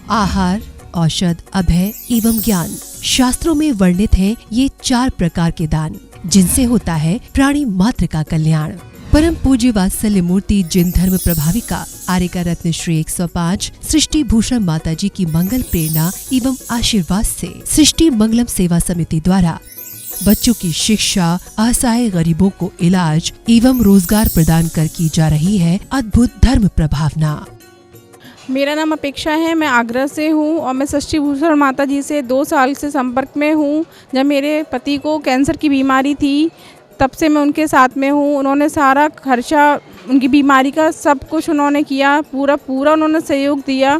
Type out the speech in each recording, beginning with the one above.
आहार, औषध, अभय एवं ज्ञान। शास्त्रों में वर्णित हैं ये 4 प्रकार के दान, जिनसे होता है प्राणी मात्र का कल्याण। परम पूज्य वात्सल्य मूर्ति जिन धर्म प्रभाविका आर्यका रत्न श्री 105 सृष्टि भूषण माता जी की मंगल प्रेरणा एवं आशीर्वाद से सृष्टि मंगलम सेवा समिति द्वारा बच्चों की शिक्षा, असहाय गरीबों को इलाज एवं रोजगार प्रदान कर की जा रही है अद्भुत धर्म प्रभावना। मेरा नाम अपेक्षा है, मैं आगरा से हूँ और मैं सृष्टि भूषण माता जी से 2 साल से संपर्क में हूँ। जब मेरे पति को कैंसर की बीमारी थी तब से मैं उनके साथ में हूँ। उन्होंने सारा खर्चा उनकी बीमारी का सब कुछ उन्होंने किया, पूरा उन्होंने सहयोग दिया।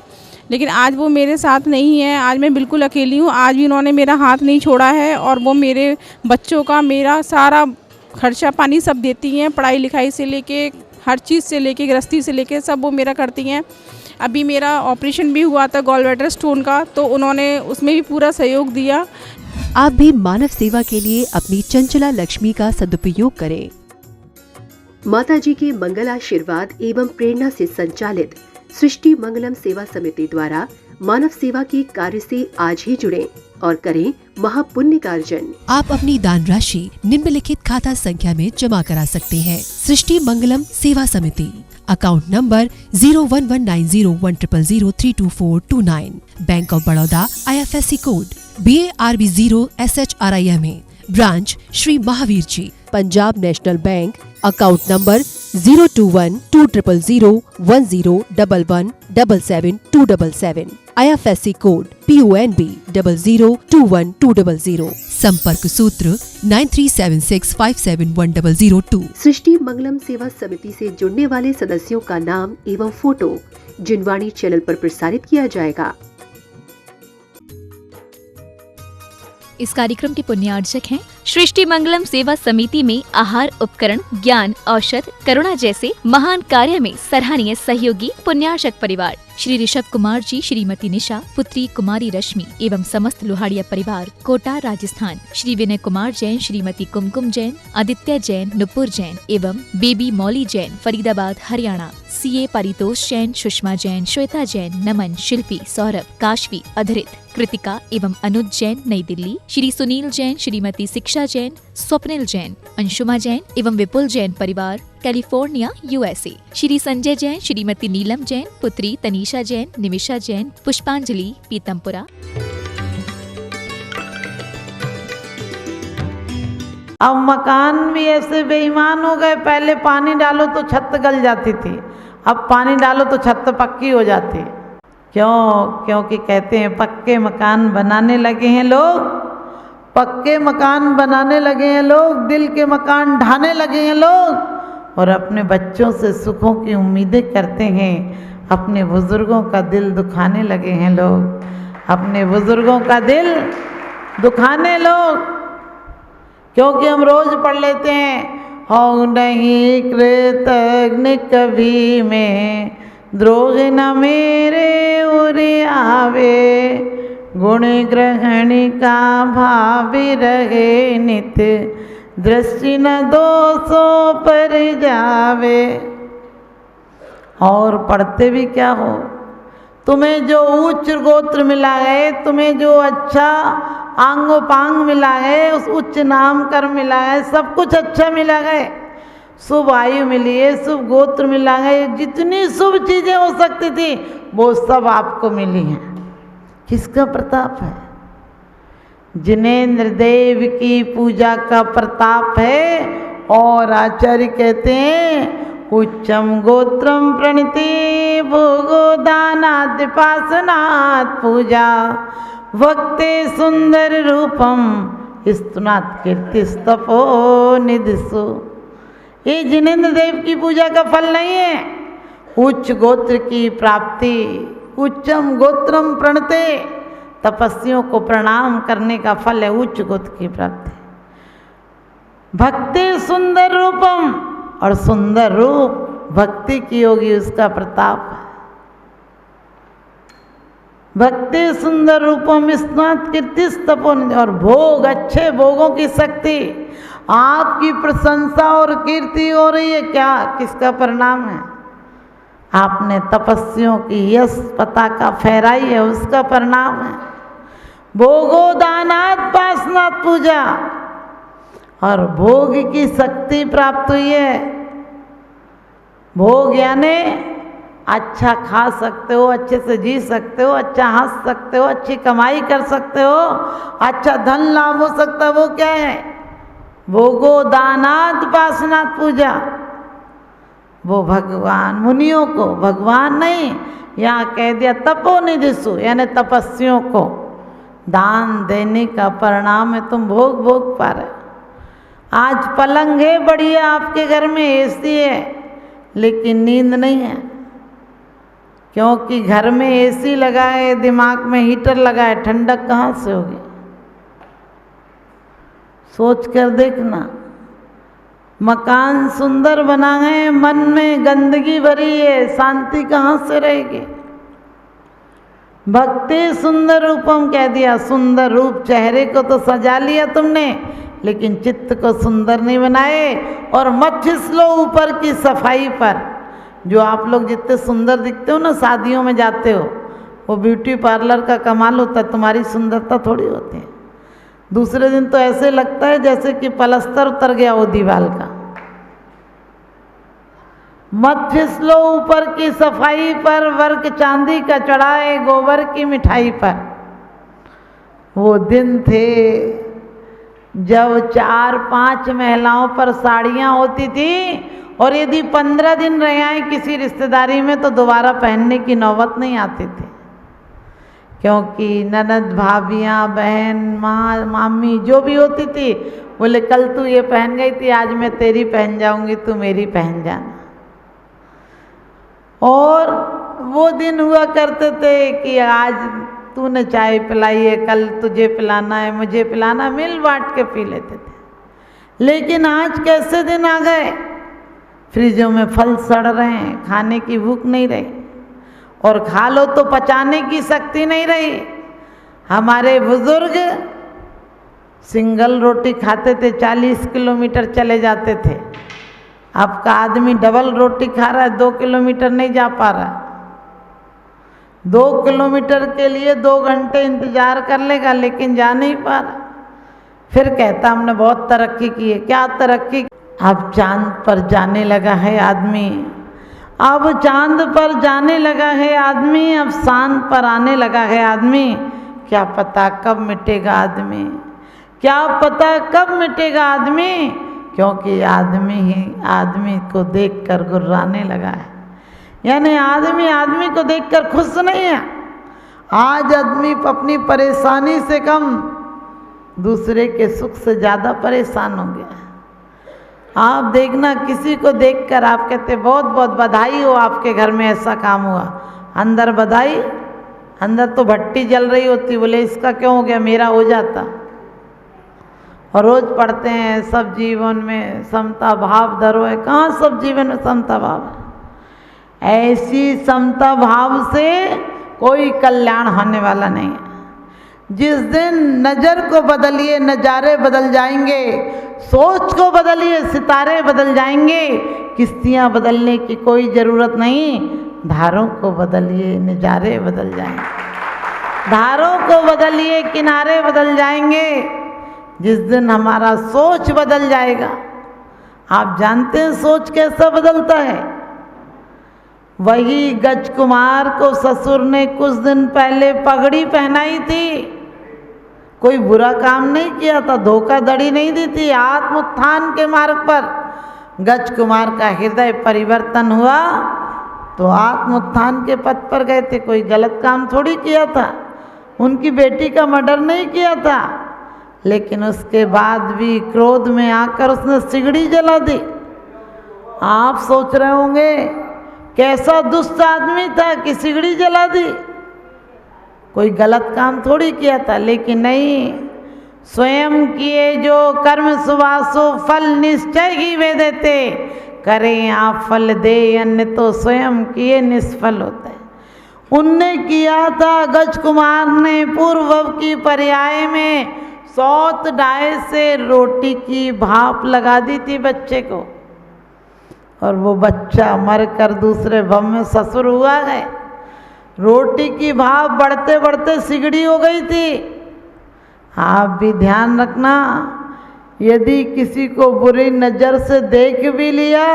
लेकिन आज वो मेरे साथ नहीं है, आज मैं बिल्कुल अकेली हूँ। आज भी उन्होंने मेरा हाथ नहीं छोड़ा है और वो मेरे बच्चों का मेरा सारा खर्चा पानी सब देती हैं, पढ़ाई लिखाई से लेके हर चीज़ से लेके गृहस्थी से लेके सब वो मेरा करती हैं। अभी मेरा ऑपरेशन भी हुआ था गॉलब्लैडर स्टोन का, तो उन्होंने उसमें भी पूरा सहयोग दिया। आप भी मानव सेवा के लिए अपनी चंचला लक्ष्मी का सदुपयोग करें। माता जी के मंगल आशीर्वाद एवं प्रेरणा से संचालित सृष्टि मंगलम सेवा समिति द्वारा मानव सेवा के कार्य से आज ही जुड़ें और करें महापुण्य का अर्जन। आप अपनी दान राशि निम्नलिखित खाता संख्या में जमा करा सकते हैं। सृष्टि Mangalam Seva Samiti, account number 01190100032429, bank of Baroda, IFSC code BARB 0 SHRIMA, branch Shri Mahavir ji, Punjab national bank, account number 021200101177 IFSC code PONB 0021200, संपर्क सूत्र 9376571002। सृष्टि मंगलम सेवा समिति से जुड़ने वाले सदस्यों का नाम एवं फोटो जिनवाणी चैनल पर प्रसारित किया जाएगा। इस कार्यक्रम के पुण्यार्जक हैं सृष्टि मंगलम सेवा समिति में आहार उपकरण, ज्ञान, औषध, करुणा जैसे महान कार्य में सराहनीय सहयोगी पुण्यार्जक परिवार श्री ऋषभ कुमार जी, श्रीमती निशा, पुत्री कुमारी रश्मि एवं समस्त लोहाड़िया परिवार, कोटा राजस्थान, श्री विनय कुमार जैन, श्रीमती कुमकुम जैन, आदित्य जैन, नुपुर जैन एवं बेबी मौली जैन, फरीदाबाद हरियाणा, CA परितोष जैन, सुषमा जैन, श्वेता जैन, नमन, शिल्पी, सौरभ, काशवी, अधरित, कृतिका एवं अनुज जैन, नई दिल्ली, श्री सुनील जैन, श्रीमती शिक्षा जैन, स्वप्निल जैन, अंशुमा जैन एवं विपुल जैन परिवार, कैलिफोर्निया, USA, श्री संजय जैन, श्रीमती नीलम जैन, पुत्री तनीषा जैन, निमिषा जैन, पुष्पांजलि, पीतमपुरा। अब मकान भी ऐसे बेईमान हो गए, पहले पानी डालो तो छत गल जाती थी, अब पानी डालो तो छत पक्की हो जाती। क्यों? क्योंकि कहते हैं पक्के मकान बनाने लगे हैं लोग, पक्के मकान बनाने लगे हैं लोग, दिल के मकान ढाने लगे हैं लोग और अपने बच्चों से सुखों की उम्मीदें करते हैं। अपने बुजुर्गों का दिल दुखाने लगे हैं लोग, अपने बुजुर्गों का दिल दुखाने लोग। क्योंकि हम रोज पढ़ लेते हैं, हो नहीं कृतज्ञ कभी में, द्रोह न मेरे उरे आवे, गुण ग्रहण का भाव रहे नित, दृष्टि न दोषों पर जावे। और पढ़ते भी क्या हो, तुम्हें जो उच्च गोत्र मिला है, तुम्हें जो अच्छा आंगोपांग मिला है, उस उच्च नाम कर्म मिला है, सब कुछ अच्छा मिला है, शुभ आयु मिली है, शुभ गोत्र मिला है, जितनी शुभ चीजें हो सकती थी वो सब आपको मिली हैं। किसका प्रताप है? जिनेंद्र देव की पूजा का प्रताप है। और आचार्य कहते हैं उच्चम गोत्रम प्रणति भोगो दानात् पासनात् पूजा, वक्ते सुंदर रूपम स्तुनात् कीर्तिस्तपो निधिसु। ये जिनेंद्र देव की पूजा का फल नहीं है, उच्च गोत्र की प्राप्ति। उच्चम गोत्रम प्रणते, तपस्वियों को प्रणाम करने का फल है उच्च गोत्र की प्राप्ति। भक्ति सुंदर रूपम, और सुंदर रूप भक्ति की होगी उसका प्रताप है। भक्ति सुंदर रूपम स्नात कीर्तिस्तपोन, और भोग अच्छे भोगों की शक्ति। आपकी प्रशंसा और कीर्ति हो रही है क्या? किसका परिणाम है? आपने तपस्वियों की यश पताका फहराई है, उसका परिणाम है। भोगो दानात पासनात पूजा, और भोग की शक्ति प्राप्त हुई है। भोग यानी अच्छा खा सकते हो, अच्छे से जी सकते हो, अच्छा हंस सकते हो, अच्छी कमाई कर सकते हो, अच्छा धन लाभ हो सकता है। वो क्या है? भोगो दानात पासनात पूजा। वो भगवान मुनियों को, भगवान नहीं, यहाँ कह दिया तपोनिधिषु यानी तपस्वियों को दान देने का परिणाम है। तुम भोग भोग पा रहे। आज पलंग है बढ़िया आपके घर में, एसी है, लेकिन नींद नहीं है, क्योंकि घर में एसी लगा है, दिमाग में हीटर लगा है, ठंडक कहाँ से होगी? सोच कर देखना। मकान सुंदर बना है, मन में गंदगी भरी है, शांति कहाँ से रहेगी? भक्ति सुंदर रूपम कह दिया, सुंदर रूप चेहरे को तो सजा लिया तुमने, लेकिन चित्त को सुंदर नहीं बनाए। और मत फिसलो ऊपर की सफाई पर। जो आप लोग जितने सुंदर दिखते हो ना, शादियों में जाते हो, वो ब्यूटी पार्लर का कमाल होता है, तुम्हारी सुंदरता थोड़ी होती है। दूसरे दिन तो ऐसे लगता है जैसे कि पलस्तर उतर गया हो दीवार का। मत फिसलो ऊपर की सफाई पर, वर्क चांदी का चढ़ाए गोबर की मिठाई पर। वो दिन थे जब 4-5 महिलाओं पर साड़ियाँ होती थी, और यदि 15 दिन रह आए किसी रिश्तेदारी में तो दोबारा पहनने की नौबत नहीं आती थी, क्योंकि ननद भाभियाँ बहन माँ मामी जो भी होती थी, बोले कल तू ये पहन गई थी, आज मैं तेरी पहन जाऊंगी, तू मेरी पहन जाना। और वो दिन हुआ करते थे कि आज तूने चाय पिलाई है, कल तुझे पिलाना है, मुझे पिलाना, मिल बांट के पी लेते थे। लेकिन आज कैसे दिन आ गए? फ्रिजों में फल सड़ रहे हैं, खाने की भूख नहीं रही, और खा लो तो पचाने की शक्ति नहीं रही। हमारे बुजुर्ग सिंगल रोटी खाते थे, 40 किलोमीटर चले जाते थे। अब का आदमी डबल रोटी खा रहा है, 2 किलोमीटर नहीं जा पा रहा। 2 किलोमीटर के लिए 2 घंटे इंतजार कर लेगा, लेकिन जा नहीं पा रहा। फिर कहता हमने बहुत तरक्की की है। क्या तरक्की? अब चांद पर जाने लगा है आदमी, अब चांद पर जाने लगा है आदमी, अब चांद पर आने लगा है आदमी। क्या पता कब मिटेगा आदमी, क्या पता कब मिटेगा आदमी, क्योंकि आदमी ही आदमी को देखकर गुर्राने लगा है। यानी आदमी आदमी को देखकर खुश नहीं है। आज आदमी अपनी परेशानी से कम दूसरे के सुख से ज़्यादा परेशान हो गया है। आप देखना, किसी को देखकर आप कहते बहुत बहुत बधाई हो, आपके घर में ऐसा काम हुआ। अंदर बधाई, अंदर तो भट्टी जल रही होती, बोले इसका क्यों हो गया, मेरा हो जाता। और रोज़ पढ़ते हैं सब जीवन में समता भाव धरो है। कहाँ सब जीवन में समता भाव है? ऐसी समता भाव से कोई कल्याण होने वाला नहीं है। जिस दिन नज़र को बदलिए नज़ारे बदल जाएंगे, सोच को बदलिए सितारे बदल जाएंगे। किश्तियाँ बदलने की कोई ज़रूरत नहीं, धारों को बदलिए नज़ारे बदल जाएंगे, धारों को बदलिए किनारे बदल जाएंगे। जिस दिन हमारा सोच बदल जाएगा, आप जानते हैं सोच कैसा बदलता है? वही गज कुमार को ससुर ने कुछ दिन पहले पगड़ी पहनाई थी, कोई बुरा काम नहीं किया था, धोखाधड़ी नहीं दी थी, आत्मोत्थान के मार्ग पर गज कुमार का हृदय परिवर्तन हुआ तो आत्मोत्थान के पथ पर गए थे। कोई गलत काम थोड़ी किया था, उनकी बेटी का मर्डर नहीं किया था, लेकिन उसके बाद भी क्रोध में आकर उसने सिगड़ी जला दी। आप सोच रहे होंगे कैसा दुष्ट आदमी था कि सिगड़ी जला दी। कोई गलत काम थोड़ी किया था, लेकिन नहीं, स्वयं किए जो कर्म सुवासो फल निश्चय ही वे देते, करें आप फल दे अन्य तो स्वयं किए निष्फल होते हैं। उनने किया था, गज कुमार ने पूर्व की पर्याय में सौत डाय से रोटी की भाप लगा दी थी बच्चे को। और वो बच्चा मर कर दूसरे भव में ससुर हुआ है। रोटी की भाव बढ़ते बढ़ते सिगड़ी हो गई थी। आप भी ध्यान रखना, यदि किसी को बुरी नज़र से देख भी लिया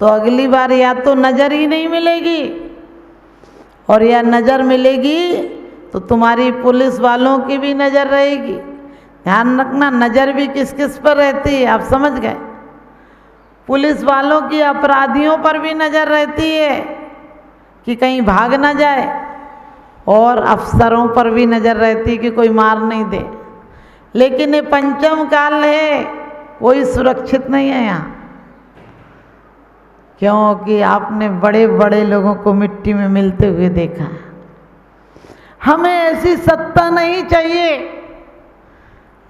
तो अगली बार या तो नज़र ही नहीं मिलेगी, और या नज़र मिलेगी तो तुम्हारी पुलिस वालों की भी नज़र रहेगी। ध्यान रखना, नज़र भी किस किस पर रहती है आप समझ गए। पुलिस वालों की अपराधियों पर भी नज़र रहती है कि कहीं भाग ना जाए, और अफसरों पर भी नज़र रहती है कि कोई मार नहीं दे। लेकिन ये पंचम काल है, कोई सुरक्षित नहीं है यहाँ, क्योंकि आपने बड़े बड़े लोगों को मिट्टी में मिलते हुए देखा। हमें ऐसी सत्ता नहीं चाहिए।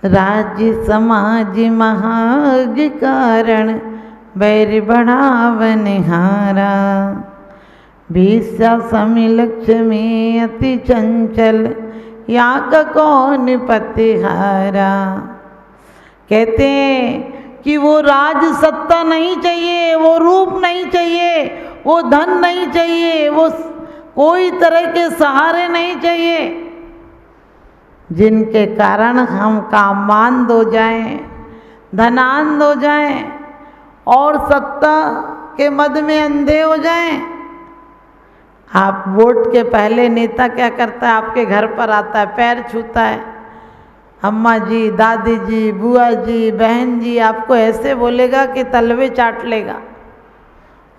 राज्य समाज महाग कारण बैर बढ़ावनिहारा, भीषा समी लक्ष्मी अति चंचल या का कौन पतिहारा। कहते हैं कि वो राज सत्ता नहीं चाहिए, वो रूप नहीं चाहिए, वो धन नहीं चाहिए, वो कोई तरह के सहारे नहीं चाहिए जिनके कारण हम कामांध हो जाएं, धनांध हो जाएं और सत्ता के मद में अंधे हो जाएं। आप वोट के पहले नेता क्या करता है, आपके घर पर आता है, पैर छूता है, अम्मा जी, दादी जी, बुआ जी, बहन जी, आपको ऐसे बोलेगा कि तलवे चाट लेगा।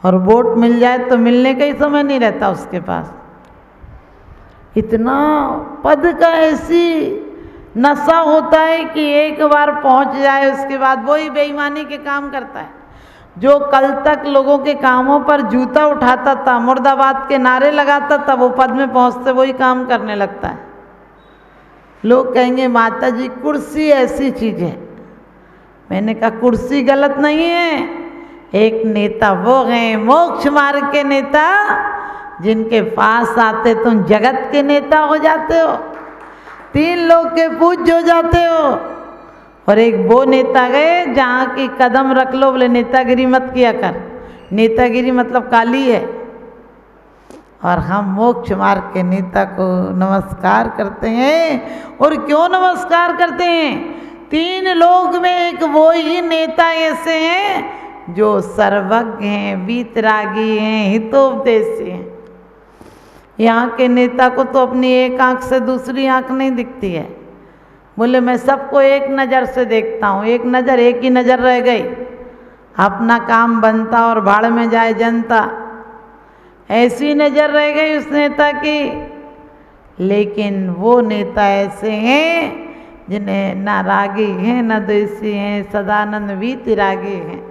और वोट मिल जाए तो मिलने का ही समय नहीं रहता उसके पास। इतना पद का ऐसी नशा होता है कि एक बार पहुंच जाए उसके बाद वही बेईमानी के काम करता है। जो कल तक लोगों के कामों पर जूता उठाता था, मुर्दाबाद के नारे लगाता था, वो पद में पहुंचते वही काम करने लगता है। लोग कहेंगे माता जी कुर्सी ऐसी चीज़ है। मैंने कहा कुर्सी गलत नहीं है, एक नेता वो हैं मोक्ष मार्ग के नेता, जिनके पास आते तुम जगत के नेता हो जाते हो, 3 लोग के पूज्य हो जाते हो। और एक वो नेता गए जहाँ की कदम रख लो, बोले नेतागिरी मत किया कर, नेतागिरी मतलब काली है। और हम मोक्ष मार्ग के नेता को नमस्कार करते हैं। और क्यों नमस्कार करते हैं? 3 लोग में एक वो ही नेता ऐसे हैं जो सर्वज्ञ हैं, वीतरागी हैं, हितोपदेशी हैं। यहाँ के नेता को तो अपनी एक आंख से दूसरी आंख नहीं दिखती है। बोले मैं सबको एक नज़र से देखता हूँ, एक नज़र, एक ही नज़र रह गई, अपना काम बनता और भाड़ में जाए जनता, ऐसी नज़र रह गई उस नेता की। लेकिन वो नेता ऐसे हैं जिन्हें न रागी हैं न द्वेषी हैं, सदानंद वीतरागी हैं।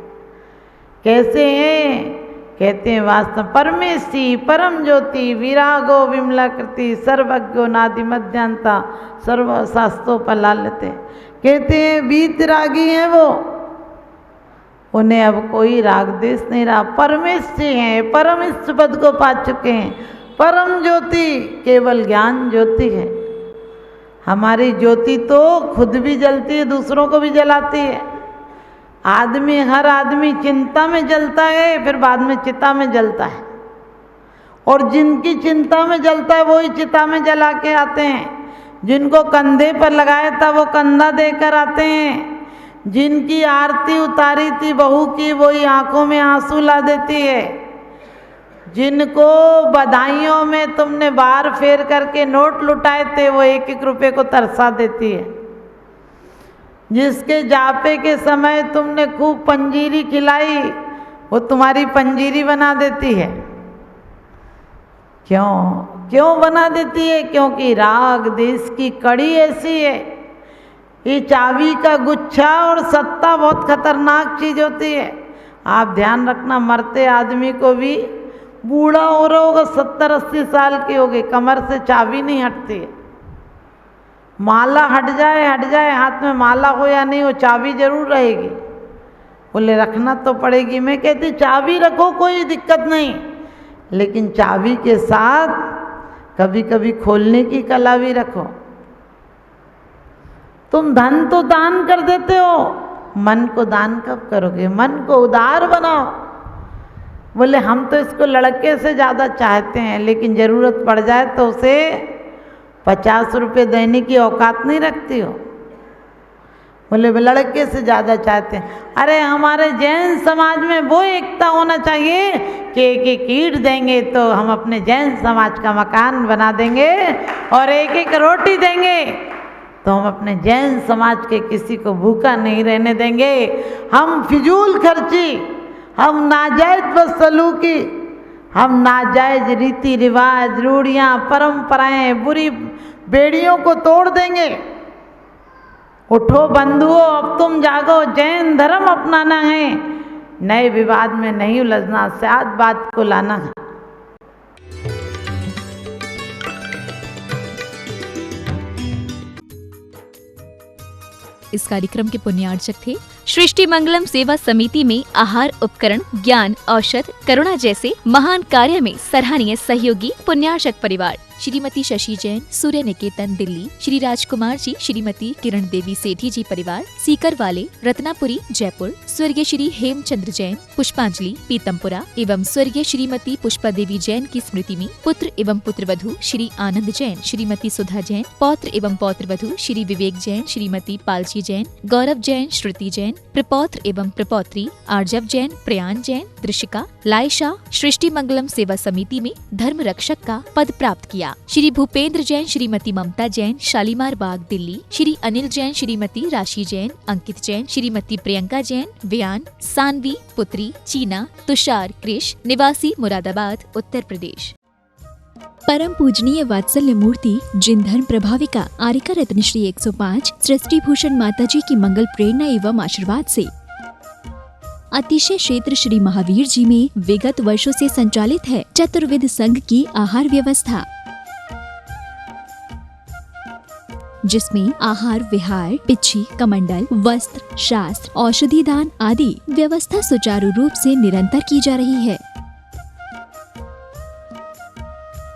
कैसे हैं? कहते हैं वास्तव परमेशी परम ज्योति विरागो विमलाकृति सर्वज्ञो नादि मध्यांता सर्व शास्त्रोपलाल्यते। कहते हैं वीतरागी हैं वो, उन्हें अब कोई राग देश नहीं रहा, परमेशी हैं, परम इष्ट पद को पा चुके हैं। परम ज्योति केवल ज्ञान ज्योति है। हमारी ज्योति तो खुद भी जलती है, दूसरों को भी जलाती है। आदमी, हर आदमी चिंता में जलता है, फिर बाद में चिता में जलता है। और जिनकी चिंता में जलता है वही चिता में जला के आते हैं। जिनको कंधे पर लगाया था वो कंधा देकर आते हैं। जिनकी आरती उतारी थी बहू की, वही आंखों में आंसू ला देती है। जिनको बधाइयों में तुमने बार फेर करके नोट लुटाए थे, वो 1-1 रुपये को तरसा देती है। जिसके जापे के समय तुमने खूब पंजीरी खिलाई, वो तुम्हारी पंजीरी बना देती है। क्यों बना देती है? क्योंकि राग देश की कड़ी ऐसी है। ये चाबी का गुच्छा और सत्ता बहुत खतरनाक चीज़ होती है। आप ध्यान रखना, मरते आदमी को भी बूढ़ा हो रहा होगा, 70-80 साल की होगी, कमर से चाबी नहीं हटती है। माला हट जाए हाथ में माला हो या नहीं हो, चाबी जरूर रहेगी। बोले रखना तो पड़ेगी। मैं कहती चाबी रखो, कोई दिक्कत नहीं, लेकिन चाबी के साथ कभी कभी खोलने की कला भी रखो। तुम धन तो दान कर देते हो, मन को दान कब करोगे? मन को उदार बनाओ। बोले हम तो इसको लड़के से ज़्यादा चाहते हैं, लेकिन ज़रूरत पड़ जाए तो उसे 50 रुपये देने की औकात नहीं रखती हो। बोले वे लड़के से ज़्यादा चाहते हैं। अरे हमारे जैन समाज में वो एकता होना चाहिए कि एक एक ईंट देंगे तो हम अपने जैन समाज का मकान बना देंगे, और एक एक रोटी देंगे तो हम अपने जैन समाज के किसी को भूखा नहीं रहने देंगे। हम फिजूल खर्ची, हम नाजायज बदसलूकी, हम नाजायज रीति रिवाज, रूढ़ियाँ, परंपराएं, बुरी बेड़ियों को तोड़ देंगे। उठो बंधुओं, अब तुम जागो, जैन धर्म अपनाना है, नए विवाद में नहीं उलझना, साथ बात को लाना है। इस कार्यक्रम के पुण्यार्चक थे सृष्टि मंगलम सेवा समिति में आहार उपकरण, ज्ञान, औषध, करुणा जैसे महान कार्य में सराहनीय सहयोगी पुण्यार्चक परिवार श्रीमती शशि जैन, सूर्य निकेतन दिल्ली, श्री राजकुमार जी, श्रीमती किरण देवी सेठी जी परिवार सीकर वाले, रत्नापुरी जयपुर, स्वर्गीय श्री हेमचंद्र जैन, पुष्पांजलि पीतमपुरा एवं स्वर्गीय श्रीमती पुष्पा देवी जैन की स्मृति में पुत्र एवं पुत्रवधू श्री आनंद जैन, श्रीमती सुधा जैन, पौत्र एवं पौत्रवधू श्री विवेक जैन, श्रीमती पालची जैन, गौरव जैन, श्रुति जैन, प्रपौत्र एवं प्रपौत्री आर्जव जैन, प्रयान जैन, दृशिका, लाइशा सृष्टि मंगलम सेवा समिति में धर्म रक्षक का पद प्राप्त किया। श्री भूपेंद्र जैन, श्रीमती ममता जैन, शालीमार बाग दिल्ली, श्री अनिल जैन, श्रीमती राशि जैन, अंकित जैन, श्रीमती प्रियंका जैन, व्यान, सानवी पुत्री, चीना, तुषार कृष, निवासी मुरादाबाद उत्तर प्रदेश। परम पूजनीय वात्सल्य मूर्ति जिन धर्म प्रभाविका आरिका रत्न श्री 105 सृष्टि भूषण माता जी की मंगल प्रेरणा एवं आशीर्वाद से अतिशय क्षेत्र श्री महावीर जी में विगत वर्षों से संचालित है चतुर्विध संघ की आहार व्यवस्था, जिसमें आहार विहार, पिच्छी, कमंडल, वस्त्र, शास्त्र, औषधि दान आदि व्यवस्था सुचारू रूप से निरंतर की जा रही है।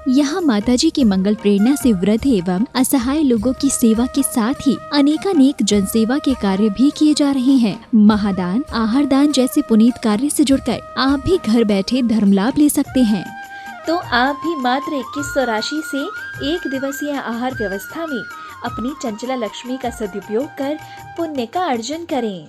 यहाँ माताजी की मंगल प्रेरणा से वृद्ध एवं असहाय लोगों की सेवा के साथ ही अनेकानेक जनसेवा के कार्य भी किए जा रहे हैं। महादान, आहार दान जैसे पुनीत कार्य से जुड़कर आप भी घर बैठे धर्म लाभ ले सकते हैं। तो आप भी मात्र 2100 राशि से 1 दिवसीय आहार व्यवस्था में अपनी चंचला लक्ष्मी का सदुपयोग कर पुण्य का अर्जन करें।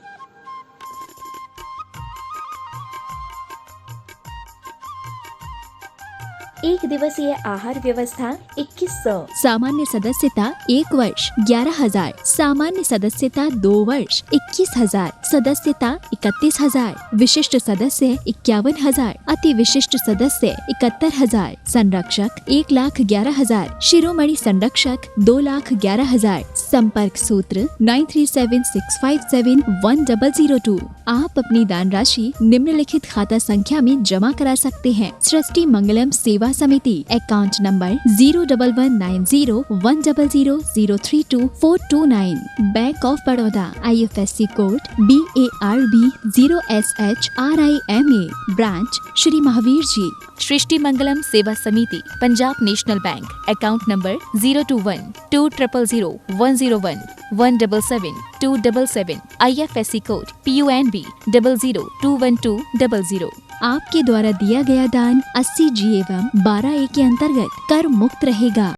एक दिवसीय आहार व्यवस्था 2100। सामान्य सदस्यता 1 वर्ष 11,000, सामान्य सदस्यता 2 वर्ष 21,000, सदस्यता 31,000, विशिष्ट सदस्य 51,000, अति विशिष्ट सदस्य 71,000, संरक्षक 1,11,000, शिरोमणि संरक्षक 2,11,000। संपर्क सूत्र 9376571002। आप अपनी दान राशि निम्नलिखित खाता संख्या में जमा करा सकते हैं। सृष्टि Mangalam Seva Samiti, account number 011901000032429, Bank of Baroda, IFSC code BARB 0SHRIMA, branch Shri Mahavir ji. Srishti Mangalam Seva Samiti, Punjab national bank, account number 021200101 177 IFSC code PUNB 0021200। आपके द्वारा दिया गया दान 80G एवं 12A के अंतर्गत कर मुक्त रहेगा।